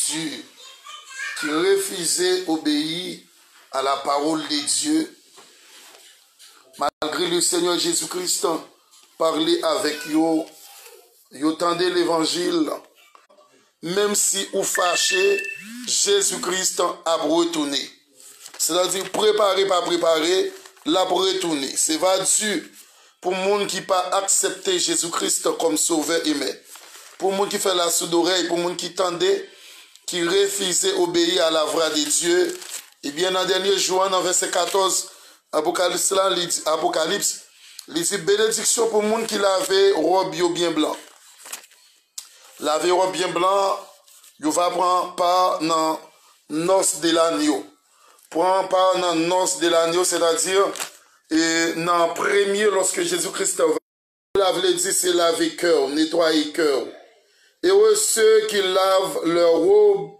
dur, qui refusaient d'obéir à la parole de Dieu, malgré le Seigneur Jésus-Christ parler avec eux, ils entendaient l'évangile, même si vous fâchez, Jésus-Christ a retourné. C'est-à-dire, préparer, pas préparer, l'a retourné. C'est va dur pour les gens qui n'ont pas accepté Jésus-Christ comme sauveur et maître. Pour les gens qui font la sourde oreille, pour les gens qui tendaient, qui refusaient d'obéir à la voix de Dieu. Et bien, dans le dernier jour, dans verset 14, Apocalypse, il dit bénédiction pour les gens qui lavaient robe bien blanc. Laver robe bien blanc, il va prendre part dans noce de l'agneau. Prendre part dans noce de l'agneau, c'est-à-dire, dans le premier, lorsque Jésus-Christ lave, dit c'est laver cœur, nettoyer cœur. Et ceux qui lavent leur robe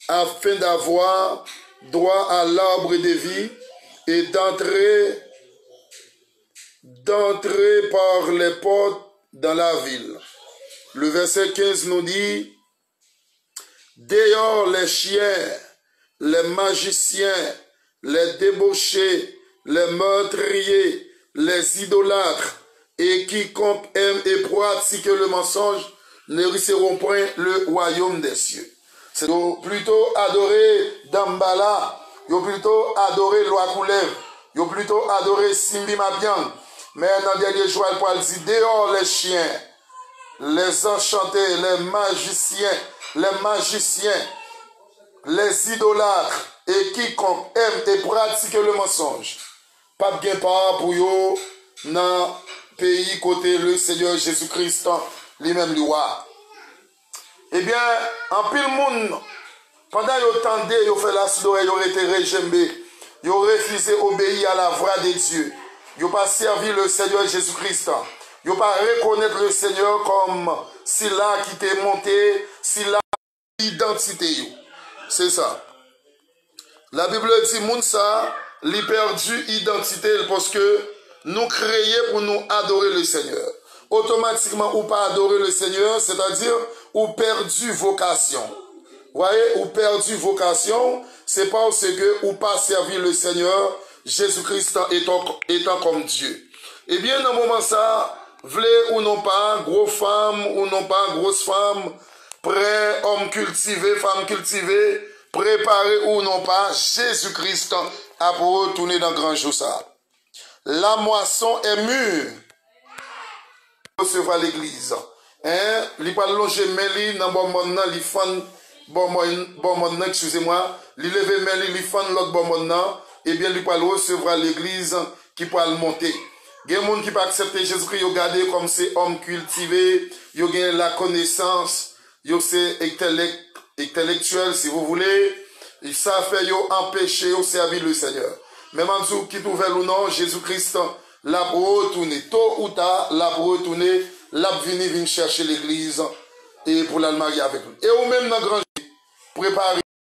afin d'avoir droit à l'arbre de vie et d'entrer par les portes dans la ville. Le verset 15 nous dit, dehors les chiens, les magiciens, les débauchés, les meurtriers, les idolâtres et quiconque aime et pratique le mensonge ne risqueront point le royaume des cieux. C'est plutôt adorer Dambala, ils plutôt adorer Loi Coulev, ils plutôt adorer Simbi Mabian. Mais dans le dernier jour, elle dit dehors les chiens, les enchantés, les magiciens, les idolâtres et quiconque aime et pratique le mensonge. Pas de gain part pour eux dans le pays côté le Seigneur Jésus-Christ, lui-même le roi. Eh bien, en pile monde, pendant qu'ils tendaient, ils ont fait la sourde, ils ont été régembés, ils ont refusé d'obéir à la voix de Dieu. Ils n'ont pas servi le Seigneur Jésus-Christ. Ils n'ont pas reconnaître le Seigneur comme s'il a qui t'est monté, s'il a l'identité. C'est ça. La Bible dit, moun ça, il a perdu identité parce que nous créons pour nous adorer le Seigneur. Automatiquement, ou pas adorer le Seigneur, c'est-à-dire, ou perdu vocation. Vous voyez, ou perdu vocation, c'est parce que ou pas servi le Seigneur, Jésus-Christ étant comme Dieu. Eh bien, dans le moment ça, v'lez ou non pas, gros femme ou non pas, grosse femme, prêt, homme cultivé, femme cultivée, préparé ou non pas, Jésus-Christ a pour retourner dans le grand jour ça. La moisson est mûre. Recevoir l'église. Hein? Il pas longer mais dans bon monde il fan bon monde excusez-moi, il lever mais il fan l'autre bon monde et bien il pas recevoir l'église qui peut le monter. Il y a des gens qui pas accepter Jésus-Christ, ils regardent comme c'est homme cultivé, ils ont la connaissance, ils c'est intellectuel si vous voulez, ils savent faire empêcher au servir le Seigneur. Même en dessous qui ouvert ou non, Jésus-Christ l'a retourné. Tôt ou tard, l'a retourné, l'a venu chercher l'église et pour la marier avec lui. Et ou même dans le grand préparer